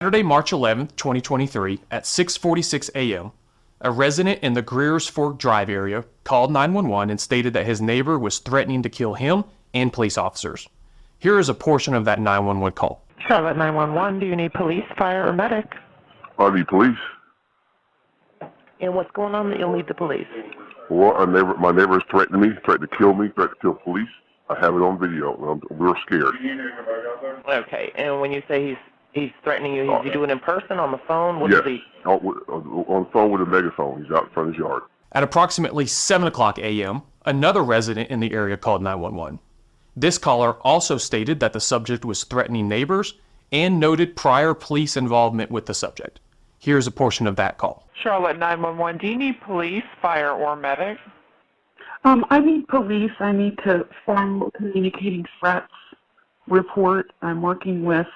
Saturday, March 11, 2023, at 6:46 a.m., a resident in the Griers Fork Drive area called 911 and stated that his neighbor was threatening to kill him and police officers. Here is a portion of that 911 call. Charlotte 911, do you need police, fire, or medic? I need police. And what's going on that you'll need the police? Well, my neighbor is threatening me, threatening to kill me, threatening to kill police. I have it on video. We're scared. Okay, and when you say he's threatening you, is he doing it in person, on the phone? What yes, is he? On the phone with a megaphone. He's out in front of his yard. At approximately 7 o'clock a.m., another resident in the area called 911. This caller also stated that the subject was threatening neighbors and noted prior police involvement with the subject. Here's a portion of that call. Charlotte 911, do you need police, fire, or medic? I need police. I need to file communicating threats report. I'm working with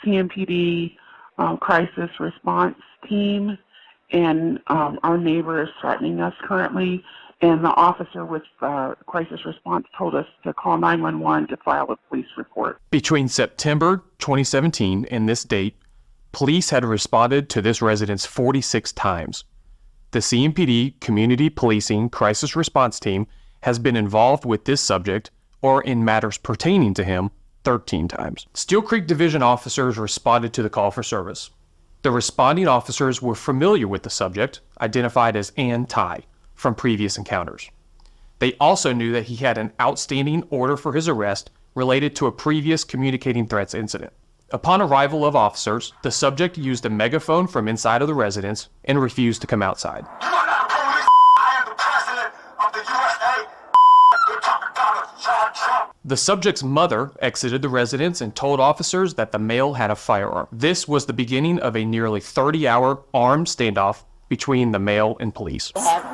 CMPD crisis response team, and our neighbor is threatening us currently, and the officer with crisis response told us to call 911 to file a police report. Between September 2017 and this date, police had responded to this residence 46 times. The CMPD Community Policing Crisis Response Team has been involved with this subject, or in matters pertaining to him, 13 times. Steel Creek Division officers responded to the call for service. The responding officers were familiar with the subject, identified as Anh Thai, from previous encounters. They also knew that he had an outstanding order for his arrest related to a previous communicating threats incident. Upon arrival of officers, the subject used a megaphone from inside of the residence and refused to come outside. You are not police. I am the president of the USA. You're talking about John Trump. The subject's mother exited the residence and told officers that the male had a firearm. This was the beginning of a nearly 30-hour armed standoff between the male and police. Have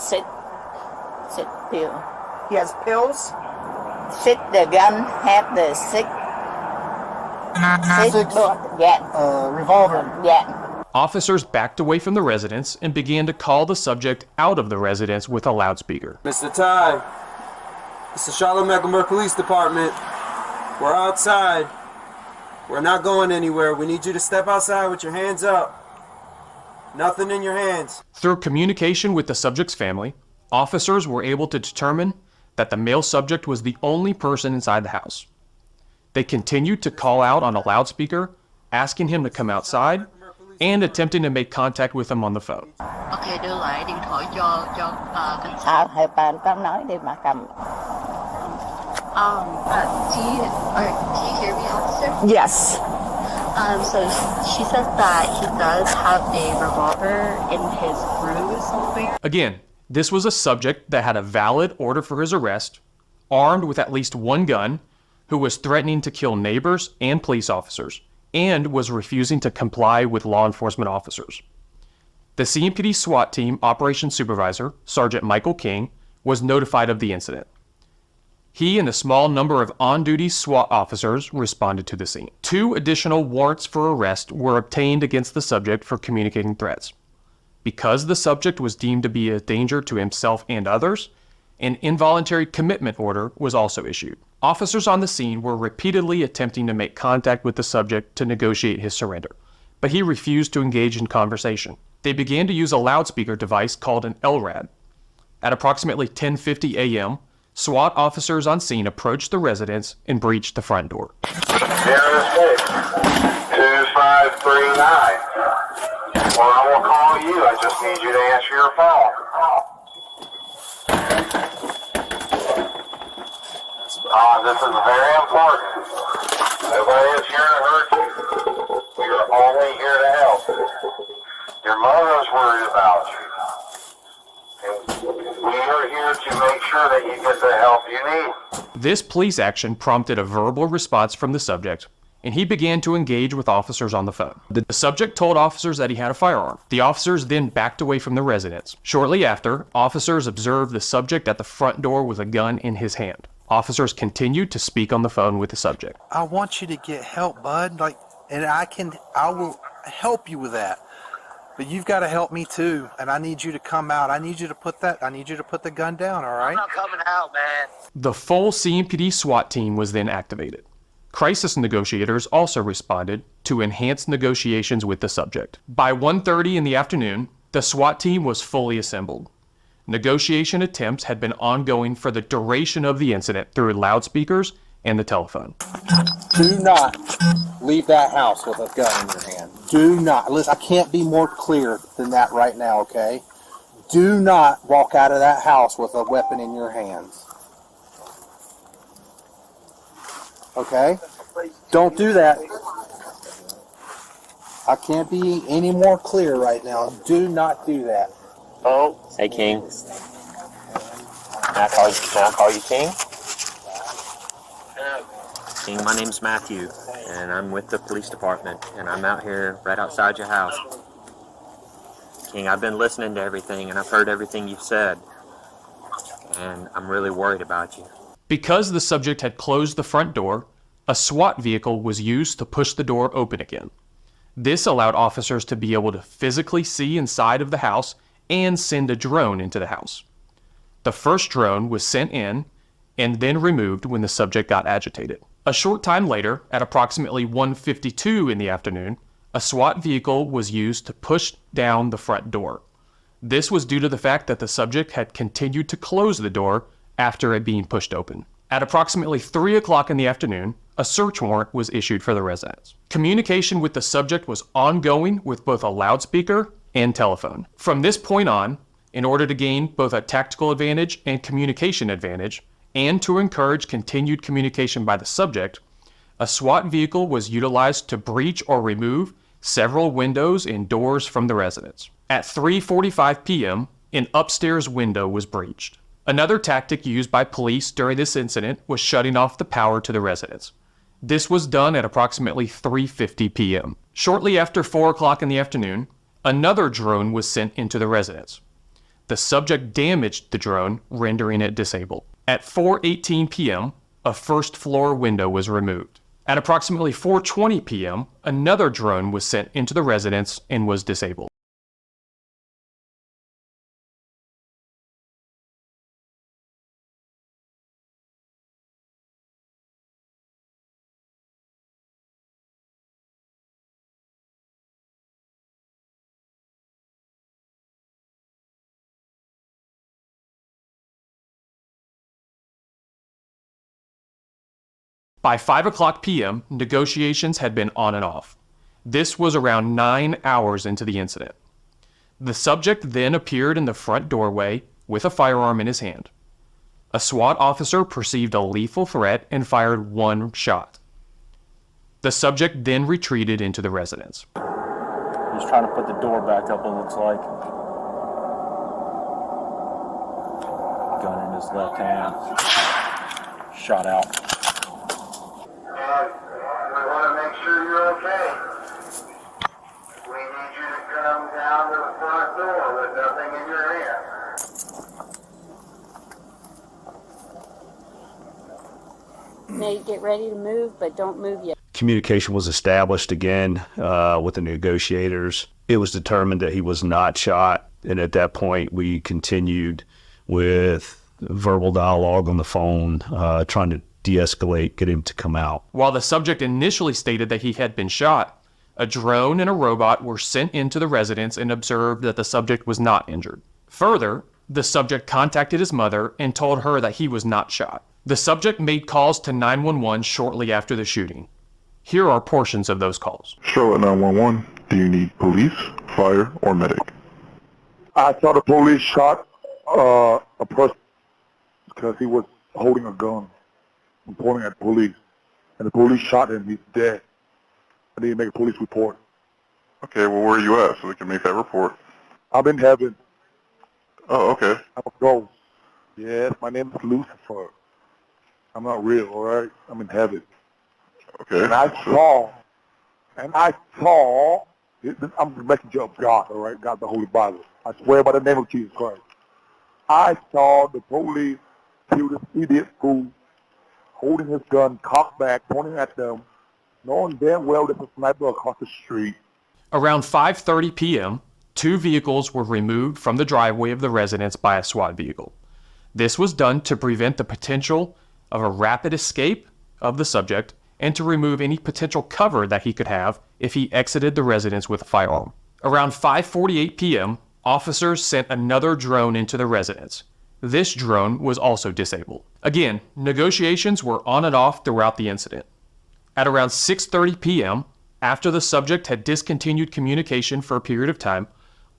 sit pill. He has pills? Sit the gun, have the sick. Revolver. Yeah. Officers backed away from the residence and began to call the subject out of the residence with a loudspeaker. Mr. Thai, it's the Charlotte-MEcklenburg Police Department. We're outside. We're not going anywhere. We need you to step outside with your hands up. Nothing in your hands. Through communication with the subject's family, officers were able to determine that the male subject was the only person inside the house. They continued to call out on a loudspeaker, asking him to come outside, and attempting to make contact with him on the phone. Okay, đưa lại điện thoại cho cảnh sát. Hai bạn tao nói đi mà cầm. Do you hear me, officer? Yes. So she says that he does have a revolver in his room somewhere. Again, this was a subject that had a valid order for his arrest, armed with at least one gun, who was threatening to kill neighbors and police officers, and was refusing to comply with law enforcement officers. The CMPD SWAT team operations supervisor, Sergeant Michael King, was notified of the incident. He and a small number of on-duty SWAT officers responded to the scene. 2 additional warrants for arrest were obtained against the subject for communicating threats. Because the subject was deemed to be a danger to himself and others, an involuntary commitment order was also issued. Officers on the scene were repeatedly attempting to make contact with the subject to negotiate his surrender, but he refused to engage in conversation. They began to use a loudspeaker device called an LRAD. At approximately 10:50 a.m., SWAT officers on scene approached the residence and breached the front door. 06-2539. Well, I will call you. I just need you to answer your phone. This is very important. Nobody is here to hurt you. We are only here to help. Your mother's worried about you. And we are here to make sure that you get the help you need. This police action prompted a verbal response from the subject, and he began to engage with officers on the phone. The subject told officers that he had a firearm. The officers then backed away from the residence. Shortly after, officers observed the subject at the front door with a gun in his hand. Officers continued to speak on the phone with the subject. I want you to get help, bud. And I will help you with that. But you've got to help me too. And I need you to come out. I need you to put the gun down, all right? I'm not coming out, man. The full CMPD SWAT team was then activated. Crisis negotiators also responded to enhance negotiations with the subject. By 1:30 in the afternoon, the SWAT team was fully assembled. Negotiation attempts had been ongoing for the duration of the incident through loudspeakers and the telephone. Do not leave that house with a gun in your hand. Do not. Listen, I can't be more clear than that right now, okay? Do not walk out of that house with a weapon in your hands. Okay? Don't do that. I can't be any more clear right now. Do not do that. Oh, Hey, King. can I call you King? King, my name's Matthew, and I'm with the police department, and I'm out here right outside your house. King, I've been listening to everything, and I've heard everything you've said, and I'm really worried about you. Because the subject had closed the front door, a SWAT vehicle was used to push the door open again. This allowed officers to be able to physically see inside of the house and send a drone into the house. The first drone was sent in and then removed when the subject got agitated. A short time later, at approximately 1:52 in the afternoon, a SWAT vehicle was used to push down the front door. This was due to the fact that the subject had continued to close the door after it being pushed open. At approximately 3 o'clock in the afternoon, a search warrant was issued for the residence. Communication with the subject was ongoing with both a loudspeaker and telephone. From this point on, in order to gain both a tactical advantage and communication advantage, and to encourage continued communication by the subject, a SWAT vehicle was utilized to breach or remove several windows and doors from the residence. At 3:45 p.m., an upstairs window was breached. Another tactic used by police during this incident was shutting off the power to the residence. This was done at approximately 3:50 p.m. Shortly after 4 o'clock in the afternoon, another drone was sent into the residence. The subject damaged the drone, rendering it disabled. At 4:18 p.m., a first floor window was removed. At approximately 4:20 p.m., another drone was sent into the residence and was disabled. By 5 o'clock p.m., negotiations had been on and off. This was around 9 hours into the incident. The subject then appeared in the front doorway with a firearm in his hand. A SWAT officer perceived a lethal threat and fired one shot. The subject then retreated into the residence. He's trying to put the door back up, it looks like. Gun in his left hand. Shot out. We want to make sure you're okay. We need you to come down to the front door with nothing in your hand. Now you get ready to move, but don't move yet. Communication was established again with the negotiators. It was determined that he was not shot, and at that point we continued with verbal dialogue on the phone, trying to de-escalate, get him to come out. While the subject initially stated that he had been shot, a drone and a robot were sent into the residence and observed that the subject was not injured. Further, the subject contacted his mother and told her that he was not shot. The subject made calls to 911 shortly after the shooting. Here are portions of those calls. Charlotte 911, do you need police, fire, or medic? I saw the police shot a person because he was holding a gun and pointing at police. And the police shot him. He's dead. I need to make a police report. Okay, well, where are you at so we can make that report? I'm in heaven. Oh, okay. I'm a ghost. Yes, my name is Lucifer. I'm not real, all right? I'm in heaven. Okay. And I saw, I'm the messenger of God, all right? God, the Holy Bible. I swear by the name of Jesus Christ. I saw the police kill this idiot fool holding his gun, cocked back, pointing at them, knowing damn well there's a sniper across the street. Around 5:30 p.m., 2 vehicles were removed from the driveway of the residence by a SWAT vehicle. This was done to prevent the potential of a rapid escape of the subject and to remove any potential cover that he could have if he exited the residence with a firearm. Around 5:48 p.m., officers sent another drone into the residence. This drone was also disabled. Again, negotiations were on and off throughout the incident. At around 6:30 p.m., after the subject had discontinued communication for a period of time,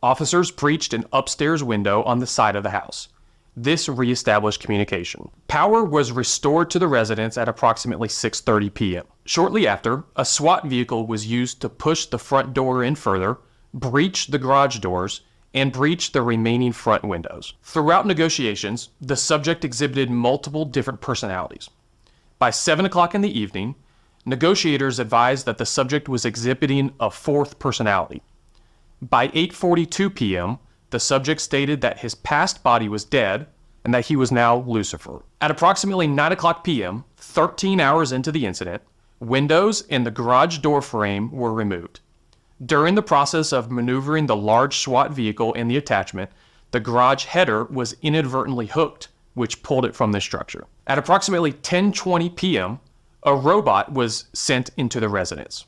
officers breached an upstairs window on the side of the house. This reestablished communication. Power was restored to the residence at approximately 6:30 p.m. Shortly after, a SWAT vehicle was used to push the front door in further, breach the garage doors, and breach the remaining front windows. Throughout negotiations, the subject exhibited multiple different personalities. By 7 o'clock in the evening, negotiators advised that the subject was exhibiting a fourth personality. By 8:42 p.m., the subject stated that his past body was dead and that he was now Lucifer. At approximately 9 o'clock p.m., 13 hours into the incident, windows in the garage door frame were removed. During the process of maneuvering the large SWAT vehicle and the attachment, the garage header was inadvertently hooked, which pulled it from the structure. At approximately 10:20 p.m., a robot was sent into the residence.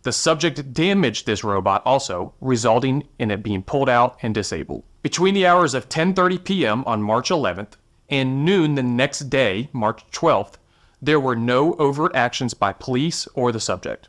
The subject damaged this robot also, resulting in it being pulled out and disabled. Between the hours of 10:30 p.m. on March 11th and noon the next day, March 12th, there were no overt actions by police or the subject.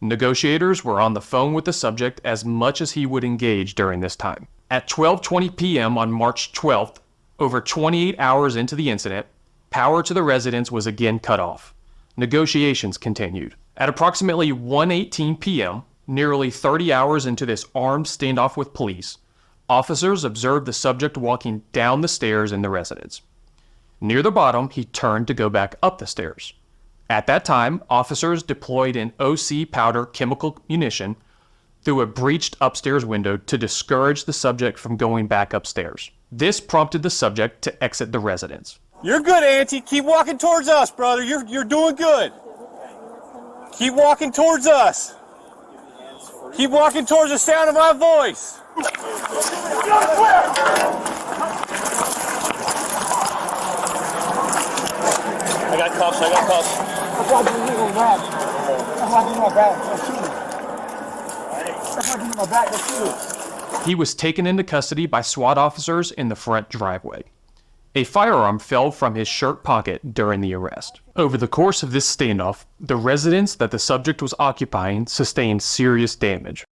Negotiators were on the phone with the subject as much as he would engage during this time. At 12:20 p.m. on March 12th, over 28 hours into the incident, power to the residence was again cut off. Negotiations continued. At approximately 1:18 p.m., nearly 30 hours into this armed standoff with police, officers observed the subject walking down the stairs in the residence. Near the bottom, he turned to go back up the stairs. At that time, officers deployed an OC powder chemical munition through a breached upstairs window to discourage the subject from going back upstairs. This prompted the subject to exit the residence. You're good, Auntie. Keep walking towards us, brother. You're doing good. Keep walking towards us. Keep walking towards the sound of my voice. I got cuffs. He was taken into custody by SWAT officers in the front driveway. A firearm fell from his shirt pocket during the arrest. Over the course of this standoff, the residence that the subject was occupying sustained serious damage.